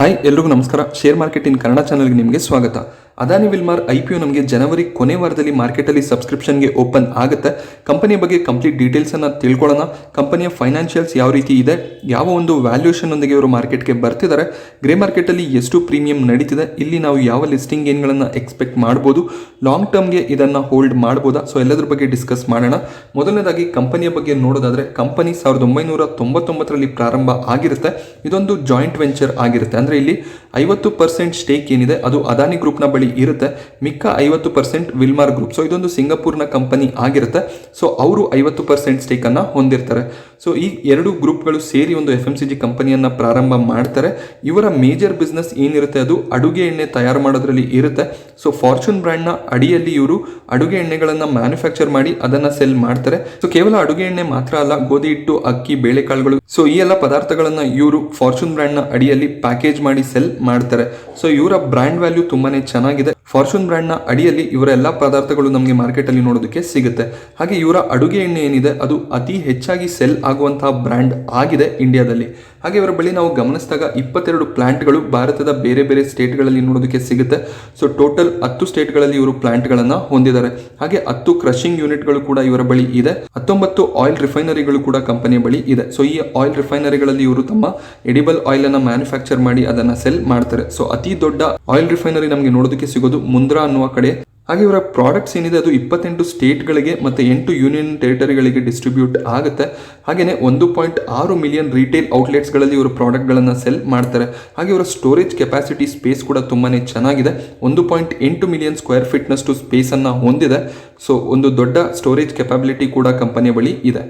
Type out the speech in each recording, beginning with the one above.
Hi ಎಲ್ರಿಗೂ ನಮಸ್ಕಾರ. Share market in Kannada ಚಾನಲ್ಗೆ ನಿಮಗೆ ಸ್ವಾಗತ. ಅದಾನಿ ವಿಲ್ಮಾರ್ IPO ನಮಗೆ ಜನವರಿ ಕೊನೆ ವಾರದಲ್ಲಿ ಮಾರ್ಕೆಟಲ್ಲಿ ಸಬ್ಸ್ಕ್ರಿಪ್ಷನ್ಗೆ ಓಪನ್ ಆಗುತ್ತೆ. ಕಂಪನಿಯ ಬಗ್ಗೆ ಕಂಪ್ಲೀಟ್ ಡೀಟೇಲ್ಸನ್ನು ತಿಳ್ಕೊಳ್ಳೋಣ. ಕಂಪನಿಯ ಫೈನಾನ್ಷಿಯಲ್ಸ್ ಯಾವ ರೀತಿ ಇದೆ, ಯಾವ ಒಂದು ವ್ಯಾಲ್ಯೂಷನ್ ಒಂದಿಗೆ ಇವರು ಮಾರ್ಕೆಟ್ಗೆ ಬರ್ತಿದ್ದಾರೆ, ಗ್ರೇ ಮಾರ್ಕೆಟಲ್ಲಿ ಎಷ್ಟು ಪ್ರೀಮಿಯಂ ನಡೀತಿದೆ, ಇಲ್ಲಿ ನಾವು ಯಾವ ಲಿಸ್ಟಿಂಗ್ ಗೇನ್ಗಳನ್ನು ಎಕ್ಸ್ಪೆಕ್ಟ್ ಮಾಡ್ಬೋದು, ಲಾಂಗ್ ಟರ್ಮ್ಗೆ ಇದನ್ನು ಹೋಲ್ಡ್ ಮಾಡ್ಬೋದಾ, ಸೊ ಎಲ್ಲದ್ರ ಬಗ್ಗೆ ಡಿಸ್ಕಸ್ ಮಾಡೋಣ. ಮೊದಲನೇದಾಗಿ ಕಂಪನಿಯ ಬಗ್ಗೆ ನೋಡೋದಾದರೆ ಕಂಪನಿ 1999ರಲ್ಲಿ ಪ್ರಾರಂಭ ಆಗಿರುತ್ತೆ. ಇದೊಂದು ಜಾಯಿಂಟ್ ವೆಂಚರ್ ಆಗಿರುತ್ತೆ. ಅಂದರೆ ಇಲ್ಲಿ 50% ಸ್ಟೇಕ್ ಏನಿದೆ ಅದು ಅದಾನಿ ಗ್ರೂಪ್ನ ಬಳಿ ಇರುತ್ತೆ, ಮಿಕ್ಕ 50% ವಿಲ್ಮಾರ್ ಗ್ರೂಪ್. ಸೊ ಇದೊಂದು ಸಿಂಗಾಪುರ್ನ ಕಂಪನಿ ಆಗಿರುತ್ತೆ. ಸೊ ಅವರು 50% ಸ್ಟೇಕನ್ನು ಹೊಂದಿರ್ತಾರೆ. ಸೊ ಈ ಎರಡು ಗ್ರೂಪ್ಗಳು ಸೇರಿ ಒಂದು FMCG ಕಂಪನಿಯನ್ನು ಪ್ರಾರಂಭ ಮಾಡ್ತಾರೆ. ಇವರ ಮೇಜರ್ ಬಿಸ್ನೆಸ್ ಏನಿರುತ್ತೆ ಅದು ಅಡುಗೆ ಎಣ್ಣೆ ತಯಾರು ಮಾಡೋದ್ರಲ್ಲಿ ಇರುತ್ತೆ. ಸೊ ಫಾರ್ಚೂನ್ ಬ್ರ್ಯಾಂಡ್ನ ಅಡಿಯಲ್ಲಿ ಇವರು ಅಡುಗೆ ಎಣ್ಣೆಗಳನ್ನು ಮ್ಯಾನುಫ್ಯಾಕ್ಚರ್ ಮಾಡಿ ಅದನ್ನು ಸೆಲ್ ಮಾಡ್ತಾರೆ. ಸೊ ಕೇವಲ ಅಡುಗೆ ಎಣ್ಣೆ ಮಾತ್ರ ಅಲ್ಲ, ಗೋಧಿ ಹಿಟ್ಟು, ಅಕ್ಕಿ, ಬೇಳೆಕಾಳುಗಳು, ಸೊ ಈ ಎಲ್ಲ ಪದಾರ್ಥಗಳನ್ನು ಇವರು ಫಾರ್ಚೂನ್ ಬ್ರ್ಯಾಂಡ್ನ ಅಡಿಯಲ್ಲಿ ಪ್ಯಾಕೇಜ್ ಮಾಡಿ ಸೆಲ್ ಮಾಡ್ತಾರೆ. ಸೊ ಇವರ ಬ್ರ್ಯಾಂಡ್ ವ್ಯಾಲ್ಯೂ ತುಂಬಾನೇ ಚೆನ್ನಾಗಿದೆ. ಫಾರ್ಚೂನ್ ಬ್ರ್ಯಾಂಡ್ನ ಅಡಿಯಲ್ಲಿ ಇವರ ಎಲ್ಲ ಪದಾರ್ಥಗಳು ನಮಗೆ ಮಾರ್ಕೆಟಲ್ಲಿ ನೋಡೋದಕ್ಕೆ ಸಿಗುತ್ತೆ. ಹಾಗೆ ಇವರ ಅಡುಗೆ ಎಣ್ಣೆ ಏನಿದೆ ಅದು ಅತಿ ಹೆಚ್ಚಾಗಿ ಸೆಲ್ ಆಗುವಂತಹ ಬ್ರ್ಯಾಂಡ್ ಆಗಿದೆ ಇಂಡಿಯಾದಲ್ಲಿ. ಹಾಗೆ ಇವರ ಬಳಿ ನಾವು ಗಮನಿಸಿದಾಗ 22 ಪ್ಲಾಂಟ್ಗಳು ಭಾರತದ ಬೇರೆ ಬೇರೆ ಸ್ಟೇಟ್ಗಳಲ್ಲಿ ನೋಡೋದಕ್ಕೆ ಸಿಗುತ್ತೆ. ಸೊ ಟೋಟಲ್ 10 ಸ್ಟೇಟ್ಗಳಲ್ಲಿ ಇವರು ಪ್ಲಾಂಟ್ಗಳನ್ನು ಹೊಂದಿದ್ದಾರೆ. ಹಾಗೆ 10 ಕ್ರಷಿಂಗ್ ಯೂನಿಟ್ಗಳು ಕೂಡ ಇವರ ಬಳಿ ಇದೆ. 19 ಆಯಿಲ್ ರಿಫೈನರಿಗಳು ಕೂಡ ಕಂಪನಿಯ ಬಳಿ ಇದೆ. ಸೊ ಈ ಆಯಿಲ್ ರಿಫೈನರಿಗಳಲ್ಲಿ ಇವರು ತಮ್ಮ ಎಡಿಬಲ್ ಆಯಿಲ್ ಅನ್ನ ಮ್ಯಾನುಫ್ಯಾಕ್ಚರ್ ಮಾಡಿ ಅದನ್ನ ಸೆಲ್ ಮಾಡ್ತಾರೆ. ಸೊ ಅತಿ ದೊಡ್ಡ ಆಯಿಲ್ ರಿಫೈನರಿ ನಮಗೆ ನೋಡೋದಕ್ಕೆ ಸಿಗೋದು ಮುಂದ್ರಾ ಅನ್ನುವ ಕಡೆ. ಹಾಗೆ ಇವರ ಪ್ರಾಡಕ್ಟ್ಸ್ ಏನಿದೆ ಅದು 28 ಸ್ಟೇಟ್ಗಳಿಗೆ ಮತ್ತು 8 ಯೂನಿಯನ್ ಟೆರಿಟರಿಗಳಿಗೆ ಡಿಸ್ಟ್ರಿಬ್ಯೂಟ್ ಆಗುತ್ತೆ. ಹಾಗೆಯೇ 1.6 ಮಿಲಿಯನ್ ರಿಟೇಲ್ ಔಟ್ಲೆಟ್ಸ್ಗಳಲ್ಲಿ ಇವರು ಪ್ರಾಡಕ್ಟ್ಗಳನ್ನು ಸೆಲ್ ಮಾಡ್ತಾರೆ. ಹಾಗೆ ಇವರ ಸ್ಟೋರೇಜ್ ಕೆಪಾಸಿಟಿ ಸ್ಪೇಸ್ ಕೂಡ ತುಂಬಾ ಚೆನ್ನಾಗಿದೆ. 1.8 ಮಿಲಿಯನ್ ಸ್ಕ್ವೇರ್ ಫೀಟ್ನಷ್ಟು ಸ್ಪೇಸನ್ನು ಹೊಂದಿದೆ. ಸೊ ಒಂದು ದೊಡ್ಡ ಸ್ಟೋರೇಜ್ ಕೆಪಾಬಿಲಿಟಿ ಕೂಡ ಕಂಪನಿಯ ಬಳಿ ಇದೆ.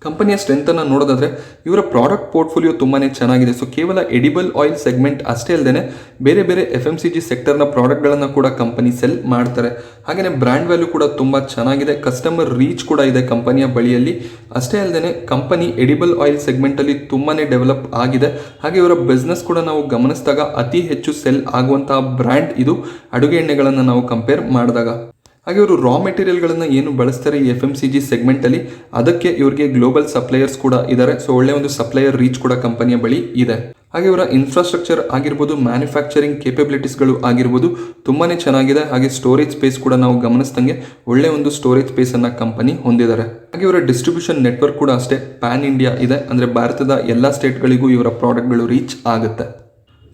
ಕಂಪನಿಯ ಸ್ಟ್ರೆಂತನ್ನು ನೋಡೋದಾದರೆ ಇವರ ಪ್ರಾಡಕ್ಟ್ ಪೋರ್ಟ್ಫೋಲಿಯೋ ತುಂಬಾ ಚೆನ್ನಾಗಿದೆ. ಸೊ ಕೇವಲ ಎಡಿಬಲ್ ಆಯಿಲ್ ಸೆಗ್ಮೆಂಟ್ ಅಷ್ಟೇ ಅಲ್ಲದೆ ಬೇರೆ ಬೇರೆ FMCG ಸೆಕ್ಟರ್ನ ಪ್ರಾಡಕ್ಟ್ಗಳನ್ನು ಕೂಡ ಕಂಪನಿ ಸೆಲ್ ಮಾಡ್ತಾರೆ. ಹಾಗೆಯೇ ಬ್ರ್ಯಾಂಡ್ ವ್ಯಾಲ್ಯೂ ಕೂಡ ತುಂಬ ಚೆನ್ನಾಗಿದೆ. ಕಸ್ಟಮರ್ ರೀಚ್ ಕೂಡ ಇದೆ ಕಂಪನಿಯ ಬಳಿಯಲ್ಲಿ. ಅಷ್ಟೇ ಅಲ್ಲದೆ ಕಂಪನಿ ಎಡಿಬಲ್ ಆಯಿಲ್ ಸೆಗ್ಮೆಂಟಲ್ಲಿ ತುಂಬಾ ಡೆವಲಪ್ ಆಗಿದೆ. ಹಾಗೆ ಇವರ ಬಿಸ್ನೆಸ್ ಕೂಡ ನಾವು ಗಮನಿಸಿದಾಗ ಅತಿ ಹೆಚ್ಚು ಸೆಲ್ ಆಗುವಂತಹ ಬ್ರ್ಯಾಂಡ್ ಇದು ಅಡುಗೆ ಎಣ್ಣೆಗಳನ್ನು ನಾವು ಕಂಪೇರ್ ಮಾಡಿದಾಗ. ಹಾಗೆ ಇವರು ರಾ ಮೆಟೀರಿಯಲ್ಗಳನ್ನು ಏನು ಬಳಸ್ತಾರೆ ಈ FMCG ಸೆಗ್ಮೆಂಟಲ್ಲಿ, ಅದಕ್ಕೆ ಇವರಿಗೆ ಗ್ಲೋಬಲ್ ಸಪ್ಲೈಯರ್ಸ್ ಕೂಡ ಇದ್ದಾರೆ. ಸೊ ಒಳ್ಳೆಯ ಒಂದು ಸಪ್ಲೈಯರ್ ರೀಚ್ ಕೂಡ ಕಂಪನಿಯ ಬಳಿ ಇದೆ. ಹಾಗೆ ಇವರ ಇನ್ಫ್ರಾಸ್ಟ್ರಕ್ಚರ್ ಆಗಿರ್ಬೋದು, ಮ್ಯಾನುಫ್ಯಾಕ್ಚರಿಂಗ್ ಕೇಪಬಿಲಿಟೀಸ್ಗಳು ಆಗಿರ್ಬೋದು ತುಂಬಾ ಚೆನ್ನಾಗಿದೆ. ಹಾಗೆ ಸ್ಟೋರೇಜ್ ಸ್ಪೇಸ್ ಕೂಡ ನಾವು ಗಮನಿಸಿದಂಗೆ ಒಳ್ಳೆಯ ಒಂದು ಸ್ಟೋರೇಜ್ ಸ್ಪೇಸನ್ನು ಕಂಪನಿ ಹೊಂದಿದ್ದಾರೆ. ಹಾಗೆ ಇವರ ಡಿಸ್ಟ್ರಿಬ್ಯೂಷನ್ ನೆಟ್ವರ್ಕ್ ಕೂಡ ಅಷ್ಟೇ ಪ್ಯಾನ್ ಇಂಡಿಯಾ ಇದೆ. ಅಂದರೆ ಭಾರತದ ಎಲ್ಲ ಸ್ಟೇಟ್ಗಳಿಗೂ ಇವರ ಪ್ರಾಡಕ್ಟ್ಗಳು ರೀಚ್ ಆಗುತ್ತೆ.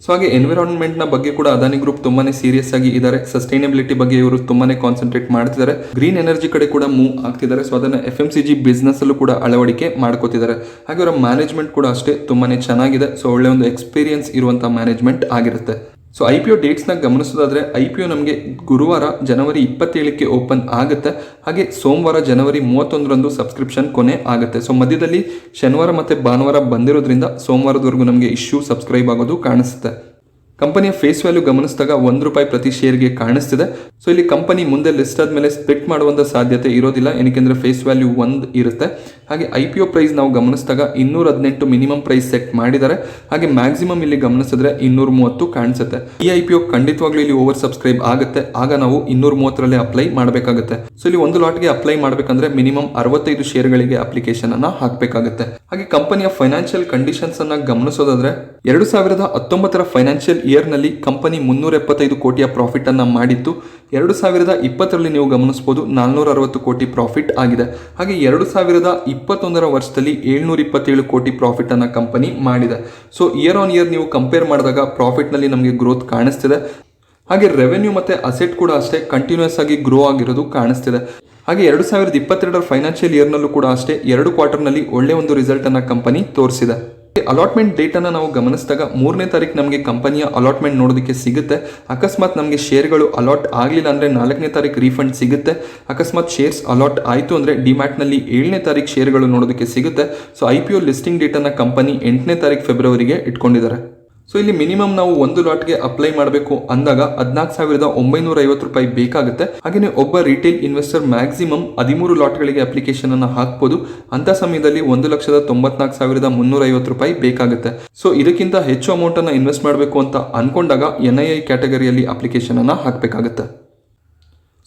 ಸೊ ಹಾಗೆ ಎನ್ವಿರಾನ್ಮೆಂಟ್ನ ಬಗ್ಗೆ ಕೂಡ ಅದಾನಿ ಗ್ರೂಪ್ ತುಂಬಾನೇ ಸೀರಿಯಸ್ ಆಗಿ ಇದ್ದಾರೆ. ಸಸ್ಟೈನಬಿಲಿಟಿ ಬಗ್ಗೆ ಇವರು ತುಂಬಾನೇ ಕಾನ್ಸಂಟ್ರೇಟ್ ಮಾಡ್ತಿದ್ದಾರೆ. ಗ್ರೀನ್ ಎನರ್ಜಿ ಕಡೆ ಕೂಡ ಮೂವ್ ಆಗ್ತಿದ್ದಾರೆ. ಸೊ ಅದನ್ನು FMCG ಬಿಸ್ನೆಸ್ ಅಲ್ಲೂ ಕೂಡ ಅಳವಡಿಕೆ ಮಾಡ್ಕೋತಿದ್ದಾರೆ. ಹಾಗೆ ಅವರ ಮ್ಯಾನೇಜ್ಮೆಂಟ್ ಕೂಡ ಅಷ್ಟೇ ತುಂಬಾನೇ ಚೆನ್ನಾಗಿದೆ. ಸೊ ಒಳ್ಳೆ ಒಂದು ಎಕ್ಸ್ಪೀರಿಯನ್ಸ್ ಇರುವಂತಹ ಮ್ಯಾನೇಜ್ಮೆಂಟ್ ಆಗಿರುತ್ತೆ. ಸೊ IPO ಡೇಟ್ಸ್ನ ಗಮನಿಸೋದಾದರೆ IPO ನಮಗೆ ಗುರುವಾರ ಜನವರಿ 27ಕ್ಕೆ ಓಪನ್ ಆಗುತ್ತೆ. ಹಾಗೆ ಸೋಮವಾರ ಜನವರಿ 31ರಂದು ಸಬ್ಸ್ಕ್ರಿಪ್ಷನ್ ಕೊನೆ ಆಗುತ್ತೆ. ಸೊ ಮಧ್ಯದಲ್ಲಿ ಶನಿವಾರ ಮತ್ತು ಭಾನುವಾರ ಬಂದಿರೋದ್ರಿಂದ ಸೋಮವಾರದವರೆಗೂ ನಮಗೆ ಇಶ್ಯೂ ಸಬ್ಸ್ಕ್ರೈಬ್ ಆಗೋದು ಕಾಣಿಸುತ್ತೆ. ಕಂಪನಿಯ ಫೇಸ್ ವ್ಯಾಲ್ಯೂ ಗಮನಿಸಿದಾಗ ₹1 ಪ್ರತಿ ಶೇರ್ಗೆ ಕಾಣಿಸ್ತಿದೆ. ಸೊ ಇಲ್ಲಿ ಕಂಪನಿ ಮುಂದೆ ಲಿಸ್ಟ್ ಆದಮೇಲೆ ಸ್ಪ್ಲಿಟ್ ಮಾಡುವಂಥ ಸಾಧ್ಯತೆ ಇರೋದಿಲ್ಲ, ಏನಕ್ಕೆಂದರೆ ಫೇಸ್ ವ್ಯಾಲ್ಯೂ 1 ಇರುತ್ತೆ. ಹಾಗೆ IPO ಪ್ರೈಸ್ ನಾವು ಗಮನಿಸಿದಾಗ 218 ಮಿನಿಮಮ್ ಪ್ರೈಸ್ ಸೆಟ್ ಮಾಡಿದ್ದಾರೆ. ಹಾಗೆ ಮ್ಯಾಕ್ಸಿಮಮ್ ಇಲ್ಲಿ ಗಮನಿಸಿದ್ರೆ 230 ಕಾಣಿಸುತ್ತೆ. ಈ IPO ಖಂಡಿತವಾಗ್ಲೂ ಇಲ್ಲಿ ಓವರ್ ಸಬ್ಸ್ಕ್ರೈಬ್ ಆಗುತ್ತೆ. ಆಗ ನಾವು 230ರಲ್ಲೇ ಅಪ್ಲೈ ಮಾಡಬೇಕಾಗುತ್ತೆ. ಸೊ ಇಲ್ಲಿ ಒಂದು ಲಾಟ್ಗೆ ಅಪ್ಲೈ ಮಾಡಬೇಕಂದ್ರೆ ಮಿನಿಮಮ್ 65 ಶೇರ್ಗಳಿಗೆ ಅಪ್ಲಿಕೇಶನ್ ಅನ್ನ ಹಾಕಬೇಕಾಗುತ್ತೆ. ಹಾಗೆ ಕಂಪನಿಯ ಫೈನಾನ್ಷಿಯಲ್ ಕಂಡೀಷನ್ಸ್ ಅನ್ನ ಗಮನಿಸೋದಾದ್ರೆ 2019ರ ಫೈನಾನ್ಷಿಯಲ್ ಇಯರ್ನಲ್ಲಿ ಕಂಪನಿ 375 ಕೋಟಿಯ ಪ್ರಾಫಿಟ್ ಅನ್ನ ಮಾಡಿತ್ತು. 2020ರಲ್ಲಿ ನೀವು ಗಮನಿಸಬಹುದು 460 ಕೋಟಿ ಪ್ರಾಫಿಟ್ ಆಗಿದೆ. ಹಾಗೆ 2021ರ ವರ್ಷದಲ್ಲಿ 727 ಕೋಟಿ ಪ್ರಾಫಿಟ್ ಅನ್ನ ಕಂಪನಿ ಮಾಡಿದೆ. ಸೊ ಇಯರ್ ಆನ್ ಇಯರ್ ನೀವು ಕಂಪೇರ್ ಮಾಡಿದಾಗ ಪ್ರಾಫಿಟ್ ನಲ್ಲಿ ನಮಗೆ ಗ್ರೋತ್ ಕಾಣಿಸ್ತಿದೆ. ಹಾಗೆ ರೆವೆನ್ಯೂ ಮತ್ತೆ ಅಸೆಟ್ ಕೂಡ ಅಷ್ಟೇ ಕಂಟಿನ್ಯೂಸ್ ಆಗಿ ಗ್ರೋ ಆಗಿರೋದು ಕಾಣಿಸ್ತಿದೆ. ಹಾಗೆ 2022ರ ಫೈನಾನ್ಷಿಯಲ್ ಇಯರ್ನಲ್ಲೂ ಕೂಡ ಅಷ್ಟೇ 2 ಕ್ವಾರ್ಟರ್ನಲ್ಲಿ ಒಳ್ಳೆ ಒಂದು ರಿಸಲ್ಟ್ ಅನ್ನ ಕಂಪನಿ ತೋರಿಸಿದೆ. ಅಲಾಟ್ಮೆಂಟ್ ಡೇಟನ್ನು ನಾವು ಗಮನಿಸಿದಾಗ 3ನೇ ತಾರೀಕು ನಮಗೆ ಕಂಪನಿಯ ಅಲಾಟ್ಮೆಂಟ್ ನೋಡೋದಕ್ಕೆ ಸಿಗುತ್ತೆ. ಅಕಸ್ಮಾತ್ ನಮಗೆ ಶೇರ್ಗಳು ಅಲಾಟ್ ಆಗಲಿಲ್ಲ ಅಂದರೆ 4ನೇ ತಾರೀಕು ರೀಫಂಡ್ ಸಿಗುತ್ತೆ. ಅಕಸ್ಮಾತ್ ಶೇರ್ಸ್ ಅಲಾಟ್ ಆಯಿತು ಅಂದರೆ ಡಿಮ್ಯಾಟ್ನಲ್ಲಿ 7ನೇ ತಾರೀಕು ಶೇರ್ಗಳು ನೋಡೋದಕ್ಕೆ ಸಿಗುತ್ತೆ. ಸೊ IPO ಲಿಸ್ಟಿಂಗ್ ಡೇಟನ್ನು ಕಂಪನಿ 8ನೇ ತಾರೀಕು ಫೆಬ್ರವರಿಗೆ ಇಟ್ಕೊಂಡಿದ್ದಾರೆ. ಸೊ ಇಲ್ಲಿ ಮಿನಿಮಮ್ ನಾವು ಒಂದು ಲಾಟ್ಗೆ ಅಪ್ಲೈ ಮಾಡಬೇಕು ಅಂದಾಗ ₹14,950 ಬೇಕಾಗುತ್ತೆ. ಹಾಗೆಯೇ ಒಬ್ಬ ರಿಟೇಲ್ ಇನ್ವೆಸ್ಟರ್ ಮ್ಯಾಕ್ಸಿಮಮ್ 13 ಲಾಟ್ಗಳಿಗೆ ಅಪ್ಲಿಕೇಶನ್ ಅನ್ನು ಹಾಕ್ಬೋದು. ಅಂತ ಸಮಯದಲ್ಲಿ ₹1,94,350 ಬೇಕಾಗುತ್ತೆ. ಸೊ ಇದಕ್ಕಿಂತ ಹೆಚ್ಚು ಅಮೌಂಟ್ ಅನ್ನು ಇನ್ವೆಸ್ಟ್ ಮಾಡಬೇಕು ಅಂತ ಅನ್ಕೊಂಡಾಗ NII ಕ್ಯಾಟಗರಿಯಲ್ಲಿ ಅಪ್ಲಿಕೇಶನ್ ಅನ್ನು ಹಾಕಬೇಕಾಗುತ್ತೆ.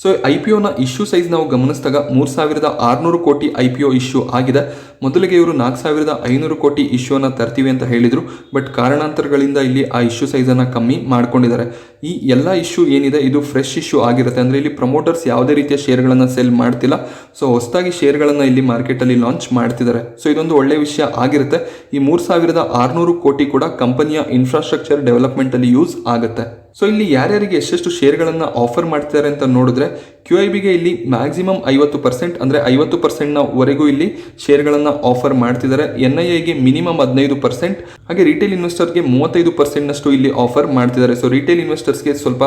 ಸೊ IPOನ ಇಶ್ಯೂ ಸೈಜ್ ನಾವು ಗಮನಿಸಿದಾಗ 3600 ಕೋಟಿ IPO ಇಶ್ಯೂ ಆಗಿದೆ. ಮೊದಲಿಗೆ ಇವರು 4500 ಕೋಟಿ ಇಶ್ಯೂನ ತರ್ತೀವಿ ಅಂತ ಹೇಳಿದರು, ಬಟ್ ಕಾರಣಾಂತರಗಳಿಂದ ಇಲ್ಲಿ ಆ ಇಶ್ಯೂ ಸೈಜನ್ನು ಕಮ್ಮಿ ಮಾಡ್ಕೊಂಡಿದ್ದಾರೆ. ಈ ಎಲ್ಲ ಇಶ್ಯೂ ಏನಿದೆ ಇದು ಫ್ರೆಶ್ ಇಶ್ಯೂ ಆಗಿರುತ್ತೆ, ಅಂದರೆ ಇಲ್ಲಿ ಪ್ರಮೋಟರ್ಸ್ ಯಾವುದೇ ರೀತಿಯ ಶೇರ್ಗಳನ್ನು ಸೆಲ್ ಮಾಡ್ತಿಲ್ಲ. ಸೊ ಹೊಸದಾಗಿ ಶೇರ್ಗಳನ್ನು ಇಲ್ಲಿ ಮಾರ್ಕೆಟಲ್ಲಿ ಲಾಂಚ್ ಮಾಡ್ತಿದ್ದಾರೆ. ಸೊ ಇದೊಂದು ಒಳ್ಳೆಯ ವಿಷಯ ಆಗಿರುತ್ತೆ. ಈ 3600 ಕೋಟಿ ಕೂಡ ಕಂಪನಿಯ ಇನ್ಫ್ರಾಸ್ಟ್ರಕ್ಚರ್ ಡೆವಲಪ್ಮೆಂಟಲ್ಲಿ ಯೂಸ್ ಆಗುತ್ತೆ. ಸೊ ಇಲ್ಲಿ ಯಾರ್ಯಾರಿಗೆ ಎಷ್ಟೆಷ್ಟು ಶೇರ್ಗಳನ್ನು ಆಫರ್ ಮಾಡ್ತಿದ್ದಾರೆ ಅಂತ ನೋಡಿದ್ರೆ QIBಗೆ ಇಲ್ಲಿ ಮ್ಯಾಕ್ಸಿಮಮ್ 50%, ಅಂದರೆ 50%ವರೆಗೂ ಇಲ್ಲಿ ಶೇರ್ಗಳನ್ನು ಆಫರ್ ಮಾಡ್ತಿದ್ದಾರೆ. NIIಗೆ ಮಿನಿಮಮ್ 15%, ಹಾಗೆ ರಿಟೇಲ್ ಇನ್ವೆಸ್ಟರ್ಗೆ 35% ಇಲ್ಲಿ ಆಫರ್ ಮಾಡ್ತಿದ್ದಾರೆ. ಸೊ ರಿಟೇಲ್ ಇನ್ವೆಸ್ಟರ್ಸ್ಗೆ ಸ್ವಲ್ಪ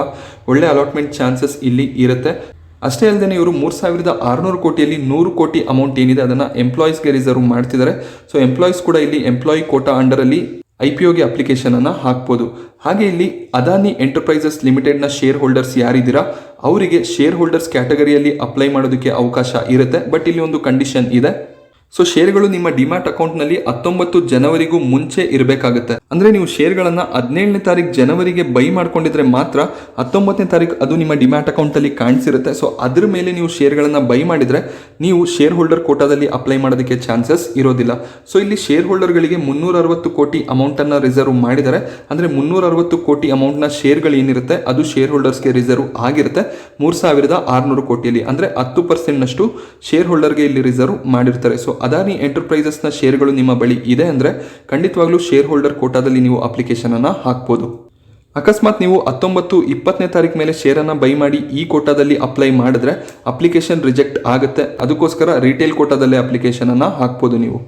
ಒಳ್ಳೆ ಅಲಾಟ್ಮೆಂಟ್ ಚಾನ್ಸಸ್ ಇಲ್ಲಿ ಇರುತ್ತೆ. ಅಷ್ಟೇ ಅಲ್ಲದೆ ಇವರು 3600 ಕೋಟಿಯಲ್ಲಿ 100 ಕೋಟಿ ಅಮೌಂಟ್ ಏನಿದೆ ಅದನ್ನು ಎಂಪ್ಲಾಯೀಸ್ಗೆ ರಿಸರ್ವ್ ಮಾಡ್ತಿದ್ದಾರೆ. ಸೊ ಎಂಪ್ಲಾಯೀಸ್ ಕೂಡ ಇಲ್ಲಿ ಎಂಪ್ಲಾಯಿ ಕೋಟಾ ಅಂಡರಲ್ಲಿ IPOಗೆ ಅಪ್ಲಿಕೇಶನನ್ನು ಹಾಕ್ಬೋದು. ಹಾಗೆ ಇಲ್ಲಿ ಅದಾನಿ ಎಂಟರ್ಪ್ರೈಸಸ್ ಲಿಮಿಟೆಡ್ನ ಶೇರ್ ಹೋಲ್ಡರ್ಸ್ ಯಾರಿದ್ದೀರಾ ಅವರಿಗೆ ಶೇರ್ ಹೋಲ್ಡರ್ಸ್ ಕ್ಯಾಟಗರಿಯಲ್ಲಿ ಅಪ್ಲೈ ಮಾಡೋದಕ್ಕೆ ಅವಕಾಶ ಇರುತ್ತೆ. ಬಟ್ ಇಲ್ಲಿ ಒಂದು ಕಂಡೀಷನ್ ಇದೆ. ಸೊ ಶೇರ್ಗಳು ನಿಮ್ಮ ಡಿಮ್ಯಾಟ್ ಅಕೌಂಟ್ನಲ್ಲಿ 19 ಜನವರಿಗೂ ಮುಂಚೆ ಇರಬೇಕಾಗುತ್ತೆ. ಅಂದರೆ ನೀವು ಶೇರ್ಗಳನ್ನು 17ನೇ ತಾರೀಕು ಜನವರಿಗೆ ಬೈ ಮಾಡ್ಕೊಂಡಿದ್ರೆ ಮಾತ್ರ 19ನೇ ತಾರೀಕು ಅದು ನಿಮ್ಮ ಡಿಮ್ಯಾಟ್ ಅಕೌಂಟಲ್ಲಿ ಕಾಣಿಸಿರುತ್ತೆ. ಸೊ ಅದ್ರ ಮೇಲೆ ನೀವು ಶೇರ್ಗಳನ್ನು ಬೈ ಮಾಡಿದರೆ ನೀವು ಶೇರ್ ಹೋಲ್ಡರ್ ಕೋಟಾದಲ್ಲಿ ಅಪ್ಲೈ ಮಾಡೋದಕ್ಕೆ ಚಾನ್ಸಸ್ ಇರೋದಿಲ್ಲ. ಸೊ ಇಲ್ಲಿ ಶೇರ್ ಹೋಲ್ಡರ್ಗಳಿಗೆ 360 ಕೋಟಿ ಅಮೌಂಟನ್ನು ರಿಸರ್ವ್ ಮಾಡಿದ್ದಾರೆ. ಅಂದರೆ 360 ಕೋಟಿ ಅಮೌಂಟ್ನ ಶೇರ್ಗಳು ಏನಿರುತ್ತೆ ಅದು ಶೇರ್ ಹೋಲ್ಡರ್ಸ್ಗೆ ರಿಸರ್ವ್ ಆಗಿರುತ್ತೆ 3600 ಕೋಟಿಯಲ್ಲಿ, ಅಂದರೆ 10%ನಷ್ಟು ಶೇರ್ ಹೋಲ್ಡರ್ಗೆ ಇಲ್ಲಿ ರಿಸರ್ವ್ ಮಾಡಿರ್ತಾರೆ. ಸೊ ಅದಾನಿ ಎಂಟರ್ಪ್ರೈಸಸ್ನ ಶೇರ್ಗಳು ನಿಮ್ಮ ಬಳಿ ಇದೆ ಅಂದರೆ ಖಂಡಿತವಾಗ್ಲೂ ಶೇರ್ ಹೋಲ್ಡರ್ ಕೋಟಾದಲ್ಲಿ ನೀವು ಅಪ್ಲಿಕೇಶನನ್ನು ಹಾಕ್ಬೋದು. ಅಕಸ್ಮಾತ್ ನೀವು 19-20ನೇ ತಾರೀಕು ಮೇಲೆ ಶೇರನ್ನು ಬೈ ಮಾಡಿ ಈ ಕೋಟಾದಲ್ಲಿ ಅಪ್ಲೈ ಮಾಡಿದ್ರೆ ಅಪ್ಲಿಕೇಶನ್ ರಿಜೆಕ್ಟ್ ಆಗುತ್ತೆ. ಅದಕ್ಕೋಸ್ಕರ ರಿಟೇಲ್ ಕೋಟಾದಲ್ಲೇ ಅಪ್ಲಿಕೇಶನನ್ನು ಹಾಕ್ಬೋದು ನೀವು.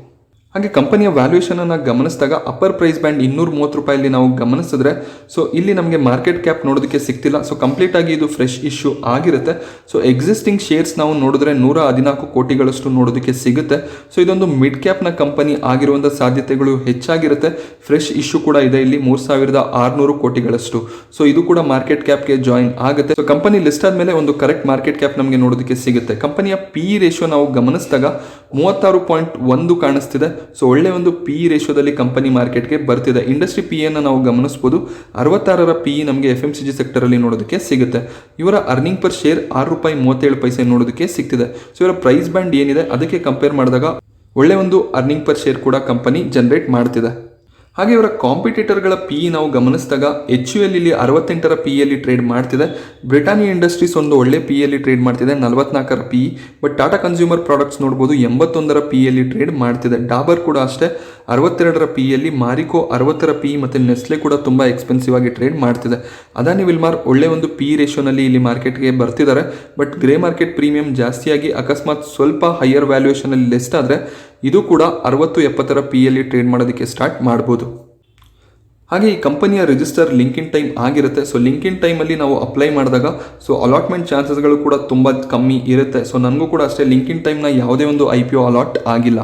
ಹಾಗೆ ಕಂಪನಿಯ ವ್ಯಾಲ್ಯೂಯೇಷನನ್ನು ಗಮನಿಸಿದಾಗ ಅಪ್ಪರ್ ಪ್ರೈಸ್ ಬ್ಯಾಂಡ್ 230 ರೂಪಾಯಲ್ಲಿ ನಾವು ಗಮನಿಸಿದ್ರೆ ಸೊ ಇಲ್ಲಿ ನಮಗೆ ಮಾರ್ಕೆಟ್ ಕ್ಯಾಪ್ ನೋಡೋದಕ್ಕೆ ಸಿಗ್ತಿಲ್ಲ. ಸೊ ಕಂಪ್ಲೀಟ್ ಆಗಿ ಇದು ಫ್ರೆಶ್ ಇಶ್ಯೂ ಆಗಿರುತ್ತೆ. ಸೊ ಎಕ್ಸಿಸ್ಟಿಂಗ್ ಶೇರ್ಸ್ ನಾವು ನೋಡಿದ್ರೆ 114 ಕೋಟಿಗಳಷ್ಟು ನೋಡೋದಕ್ಕೆ ಸಿಗುತ್ತೆ. ಸೊ ಇದೊಂದು ಮಿಡ್ ಕ್ಯಾಪ್ನ ಕಂಪನಿ ಆಗಿರುವಂಥ ಸಾಧ್ಯತೆಗಳು ಹೆಚ್ಚಾಗಿರುತ್ತೆ. ಫ್ರೆಶ್ ಇಶ್ಯೂ ಕೂಡ ಇದೆ ಇಲ್ಲಿ 3600 ಕೋಟಿಗಳಷ್ಟು. ಸೊ ಇದು ಕೂಡ ಮಾರ್ಕೆಟ್ ಕ್ಯಾಪ್ಗೆ ಜಾಯಿನ್ ಆಗುತ್ತೆ. ಸೊ ಕಂಪನಿ ಲಿಸ್ಟ್ ಆದಮೇಲೆ ಒಂದು ಕರೆಕ್ಟ್ ಮಾರ್ಕೆಟ್ ಕ್ಯಾಪ್ ನಮಗೆ ನೋಡೋದಕ್ಕೆ ಸಿಗುತ್ತೆ. ಕಂಪನಿಯ PE ರೇಷಿಯೋ ನಾವು ಗಮನಿಸಿದಾಗ 36.1 ಕಾಣಿಸ್ತಿದೆ. ಸೊ ಒಳ್ಳೆ ಒಂದು PE ರೇಷಿಯೋದಲ್ಲಿ ಕಂಪನಿ ಮಾರ್ಕೆಟ್ಗೆ ಬರ್ತಿದೆ. ಇಂಡಸ್ಟ್ರಿ PEಯನ್ನು ನಾವು ಗಮನಿಸಬಹುದು. 66ರ PE ನಮಗೆ FMCG ಸೆಕ್ಟರಲ್ಲಿ ನೋಡೋದಕ್ಕೆ ಸಿಗುತ್ತೆ. ಇವರ ಅರ್ನಿಂಗ್ ಪರ್ ಶೇರ್ ₹6.37 ನೋಡೋದಕ್ಕೆ ಸಿಗ್ತಿದೆ. ಸೊ ಇವರ ಪ್ರೈಸ್ ಬ್ಯಾಂಡ್ ಏನಿದೆ ಅದಕ್ಕೆ ಕಂಪೇರ್ ಮಾಡಿದಾಗ ಒಳ್ಳೆ ಒಂದು ಅರ್ನಿಂಗ್ ಪರ್ ಶೇರ್ ಕೂಡ ಕಂಪನಿ ಜನರೇಟ್ ಮಾಡ್ತಿದೆ. ಹಾಗೆ ಇವರ ಕಾಂಪಿಟೇಟರ್ಗಳ PE ನಾವು ಗಮನಿಸಿದಾಗ HUL ಇಲ್ಲಿ 68ರ PEಯಲ್ಲಿ ಟ್ರೇಡ್ ಮಾಡ್ತಿದೆ. ಬ್ರಿಟಾನಿಯಾ ಇಂಡಸ್ಟ್ರೀಸ್ ಒಂದು ಒಳ್ಳೆ PEಯಲ್ಲಿ ಟ್ರೇಡ್ ಮಾಡ್ತಿದೆ 44ರ PE. But Tata consumer products ನೋಡ್ಬೋದು 81ರ PEಯಲ್ಲಿ ಟ್ರೇಡ್ ಮಾಡ್ತಿದೆ. ಡಾಬರ್ ಕೂಡ ಅಷ್ಟೇ 62ರ PEಯಲ್ಲಿ, ಮಾರಿಕೋ 60ರ PE ಮತ್ತು ನೆಸ್ಲೆ ಕೂಡ ತುಂಬ ಎಕ್ಸ್ಪೆನ್ಸಿವ್ ಆಗಿ ಟ್ರೇಡ್ ಮಾಡ್ತಿದೆ. ಅದಾನಿ ವಿಲ್ಮಾರ್ ಒಳ್ಳೆ ಒಂದು PE ರೇಷಿಯೋನಲ್ಲಿ ಇಲ್ಲಿ ಮಾರ್ಕೆಟ್ಗೆ ಬರ್ತಿದ್ದಾರೆ. ಬಟ್ ಗ್ರೇ ಮಾರ್ಕೆಟ್ ಪ್ರೀಮಿಯಂ ಜಾಸ್ತಿಯಾಗಿ ಅಕಸ್ಮಾತ್ ಸ್ವಲ್ಪ ಹೈಯರ್ ವ್ಯಾಲ್ಯೂಯೇಷನಲ್ಲಿ ಲಿಸ್ಟ್ ಆದರೆ ಇದು ಕೂಡ 60-70ರ PEಯಲ್ಲಿ ಟ್ರೇಡ್ ಮಾಡೋದಕ್ಕೆ ಸ್ಟಾರ್ಟ್ ಮಾಡ್ಬೋದು. ಹಾಗೆ ಈ ಕಂಪನಿಯ ರಿಜಿಸ್ಟರ್ ಲಿಂಕಿನ್ ಟೈಮ್ ಆಗಿರುತ್ತೆ. ಸೊ ಲಿಂಕಿನ್ ಟೈಮಲ್ಲಿ ನಾವು ಅಪ್ಲೈ ಮಾಡಿದಾಗ ಸೊ ಅಲಾಟ್ಮೆಂಟ್ ಚಾನ್ಸಸ್ಗಳು ಕೂಡ ತುಂಬ ಕಮ್ಮಿ ಇರುತ್ತೆ. ಸೊ ನನಗೂ ಕೂಡ ಅಷ್ಟೇ ಲಿಂಕಿನ್ ಟೈಮ್ನ ಯಾವುದೇ ಒಂದು IPO ಅಲಾಟ್ ಆಗಿಲ್ಲ.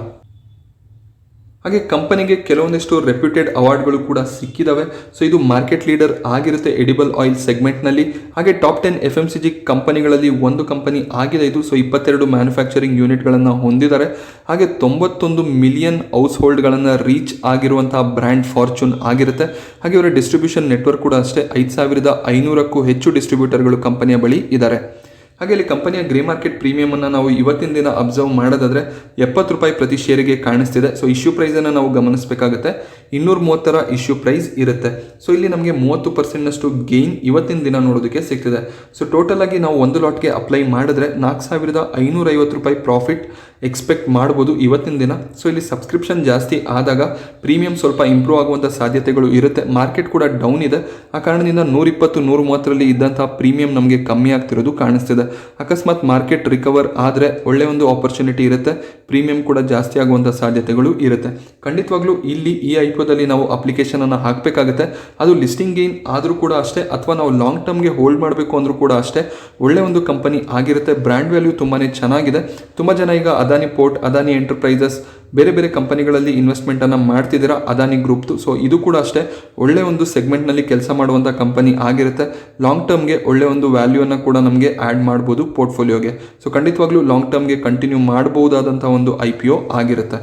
ಹಾಗೆ ಕಂಪನಿಗೆ ಕೆಲವೊಂದಿಷ್ಟು ರೆಪ್ಯೂಟೆಡ್ ಅವಾರ್ಡ್ಗಳು ಕೂಡ ಸಿಕ್ಕಿದಾವೆ. ಸೊ ಇದು ಮಾರ್ಕೆಟ್ ಲೀಡರ್ ಆಗಿರುತ್ತೆ ಎಡಿಬಲ್ ಆಯಿಲ್ ಸೆಗ್ಮೆಂಟ್ನಲ್ಲಿ. ಹಾಗೆ ಟಾಪ್ 10 FMCG ಕಂಪನಿಗಳಲ್ಲಿ ಒಂದು ಕಂಪನಿ ಆಗಿದೆ ಇದು. ಸೊ 22 ಮ್ಯಾನುಫ್ಯಾಕ್ಚರಿಂಗ್ ಯೂನಿಟ್ಗಳನ್ನು ಹೊಂದಿದ್ದಾರೆ. ಹಾಗೆ 91 ಮಿಲಿಯನ್ ಹೌಸ್ ಹೋಲ್ಡ್ಗಳನ್ನು ರೀಚ್ ಆಗಿರುವಂತಹ ಬ್ರ್ಯಾಂಡ್ ಫಾರ್ಚೂನ್ ಆಗಿರುತ್ತೆ. ಹಾಗೆ ಇವರ ಡಿಸ್ಟ್ರಿಬ್ಯೂಷನ್ ನೆಟ್ವರ್ಕ್ ಕೂಡ ಅಷ್ಟೇ 5500ಕ್ಕೂ ಹೆಚ್ಚು ಡಿಸ್ಟ್ರಿಬ್ಯೂಟರ್ಗಳು ಕಂಪನಿಯ ಬಳಿ ಇದ್ದಾರೆ. ಹಾಗೆ ಇಲ್ಲಿ ಕಂಪನಿಯ ಗ್ರೇ ಮಾರ್ಕೆಟ್ ಪ್ರೀಮಿಯಮನ್ನು ನಾವು ಇವತ್ತಿನ ದಿನ ಅಬ್ಸರ್ವ್ ಮಾಡೋದಾದರೆ ₹70 ಪ್ರತಿ ಶೇರಿಗೆ ಕಾಣಿಸ್ತಿದೆ. ಸೊ ಇಶ್ಯೂ ಪ್ರೈಸನ್ನು ನಾವು ಗಮನಿಸಬೇಕಾಗುತ್ತೆ. 230ರ ಇಶ್ಯೂ ಪ್ರೈಸ್ ಇರುತ್ತೆ. ಸೊ ಇಲ್ಲಿ ನಮಗೆ 30%ನಷ್ಟು ಗೇನ್ ಇವತ್ತಿನ ದಿನ ನೋಡೋದಕ್ಕೆ ಸಿಗ್ತಿದೆ. ಸೊ ಟೋಟಲ್ ಆಗಿ ನಾವು ಒಂದು ಲಾಟ್ಗೆ ಅಪ್ಲೈ ಮಾಡಿದ್ರೆ ₹4550 ಪ್ರಾಫಿಟ್ ಎಕ್ಸ್ಪೆಕ್ಟ್ ಮಾಡ್ಬೋದು ಇವತ್ತಿನ ದಿನ. ಸೊ ಇಲ್ಲಿ ಸಬ್ಸ್ಕ್ರಿಪ್ಷನ್ ಜಾಸ್ತಿ ಆದಾಗ ಪ್ರೀಮಿಯಂ ಸ್ವಲ್ಪ ಇಂಪ್ರೂವ್ ಆಗುವಂಥ ಸಾಧ್ಯತೆಗಳು ಇರುತ್ತೆ. ಮಾರ್ಕೆಟ್ ಕೂಡ ಡೌನ್ ಇದೆ. ಆ ಕಾರಣದಿಂದ 120-130ರಲ್ಲಿ ಇದ್ದಂಥ ಪ್ರೀಮಿಯಂ ನಮಗೆ ಕಮ್ಮಿ ಆಗ್ತಿರೋದು ಕಾಣಿಸ್ತಿದೆ. ಅಕಸ್ಮಾತ್ ಮಾರ್ಕೆಟ್ ರಿಕವರ್ ಆದರೆ ಒಳ್ಳೆ ಒಂದು ಆಪರ್ಚುನಿಟಿ ಇರುತ್ತೆ. ಪ್ರೀಮಿಯಂ ಕೂಡ ಜಾಸ್ತಿ ಆಗುವಂಥ ಸಾಧ್ಯತೆಗಳು ಇರುತ್ತೆ. ಖಂಡಿತವಾಗ್ಲೂ ಇಲ್ಲಿ ಈ IPOದಲ್ಲಿ ನಾವು ಅಪ್ಲಿಕೇಶನನ್ನು ಹಾಕಬೇಕಾಗುತ್ತೆ. ಅದು ಲಿಸ್ಟಿಂಗ್ ಗೇನ್ ಆದರೂ ಕೂಡ ಅಷ್ಟೇ, ಅಥವಾ ನಾವು ಲಾಂಗ್ ಟರ್ಮ್ಗೆ ಹೋಲ್ಡ್ ಮಾಡಬೇಕು ಅಂದರೂ ಕೂಡ ಅಷ್ಟೇ ಒಳ್ಳೆ ಒಂದು ಕಂಪನಿ ಆಗಿರುತ್ತೆ. ಬ್ರ್ಯಾಂಡ್ ವ್ಯಾಲ್ಯೂ ತುಂಬಾ ಚೆನ್ನಾಗಿದೆ. ತುಂಬ ಜನ ಈಗ ಅದಾನಿ ಪೋರ್ಟ್, ಅದಾನಿ ಎಂಟರ್ಪ್ರೈಸಸ್, ಬೇರೆ ಬೇರೆ ಕಂಪನಿಗಳಲ್ಲಿ ಇನ್ವೆಸ್ಟ್ಮೆಂಟನ್ನು ಮಾಡ್ತಿದ್ದೀರಾ ಅದಾನಿ ಗ್ರೂಪ್ದು. ಸೊ ಇದು ಕೂಡ ಅಷ್ಟೇ ಒಳ್ಳೆ ಒಂದು ಸೆಗ್ಮೆಂಟ್ನಲ್ಲಿ ಕೆಲಸ ಮಾಡುವಂಥ ಕಂಪನಿ ಆಗಿರುತ್ತೆ. ಲಾಂಗ್ ಟರ್ಮ್ಗೆ ಒಳ್ಳೆ ಒಂದು ವ್ಯಾಲ್ಯೂವನ್ನು ಕೂಡ ನಮಗೆ ಆ್ಯಡ್ ಮಾಡ್ಬೋದು ಪೋರ್ಟ್ಫೋಲಿಯೋಗೆ. ಸೊ ಖಂಡಿತವಾಗ್ಲೂ ಲಾಂಗ್ ಟರ್ಮ್ಗೆ ಕಂಟಿನ್ಯೂ ಮಾಡಬಹುದಾದಂಥ ಒಂದು IPO ಆಗಿರುತ್ತೆ.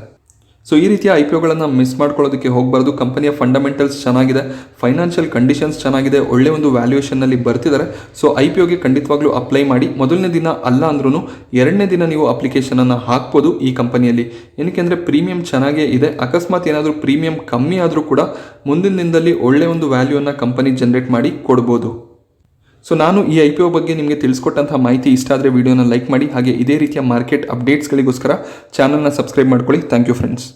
ಸೊ ಈ ರೀತಿಯ ಐ ಪಿ ಒಗಳನ್ನು ಮಿಸ್ ಮಾಡ್ಕೊಳ್ಳೋದಕ್ಕೆ ಹೋಗಬಾರ್ದು. ಕಂಪನಿಯ ಫಂಡಮೆಂಟಲ್ಸ್ ಚೆನ್ನಾಗಿದೆ, ಫೈನಾನ್ಷಿಯಲ್ ಕಂಡೀಷನ್ಸ್ ಚೆನ್ನಾಗಿದೆ, ಒಳ್ಳೆ ಒಂದು ವ್ಯಾಲ್ಯೂಯೇಷನ್ನಲ್ಲಿ ಬರ್ತಿದ್ದಾರೆ. ಸೊ ಐ ಪಿ ಒಗೆ ಖಂಡಿತವಾಗ್ಲೂ ಅಪ್ಲೈ ಮಾಡಿ. ಮೊದಲನೇ ದಿನ ಅಲ್ಲ ಅಂದ್ರೂ ಎರಡನೇ ದಿನ ನೀವು ಅಪ್ಲಿಕೇಶನನ್ನು ಹಾಕ್ಬೋದು ಈ ಕಂಪನಿಯಲ್ಲಿ. ಏನಕ್ಕೆ ಪ್ರೀಮಿಯಂ ಚೆನ್ನಾಗೇ ಇದೆ. ಅಕಸ್ಮಾತ್ ಏನಾದರೂ ಪ್ರೀಮಿಯಂ ಕಮ್ಮಿ ಆದರೂ ಕೂಡ ಮುಂದಿನ ದಿನದಲ್ಲಿ ಒಳ್ಳೆ ಒಂದು ವ್ಯಾಲ್ಯೂವನ್ನು ಕಂಪನಿ ಜನರೇಟ್ ಮಾಡಿ ಕೊಡ್ಬೋದು. ಸೊ ನಾನು ಈ ಐ ಪಿ ಒ ಬಗ್ಗೆ ನಿಮಗೆ ತಿಳಿಸ್ಕೊಟ್ಟಂತಹ ಮಾಹಿತಿ ಇಷ್ಟ ಆದರೆ ವಿಡಿಯೋನ ಲೈಕ್ ಮಾಡಿ. ಹಾಗೆ ಇದೇ ರೀತಿಯ ಮಾರ್ಕೆಟ್ ಅಪ್ಡೇಟ್ಸ್ಗಳಿಗೋಸ್ಕರ ಚಾನಲ್ನ ಸಬ್ಸ್ಕ್ರೈಬ್ ಮಾಡ್ಕೊಳ್ಳಿ. Thank you friends.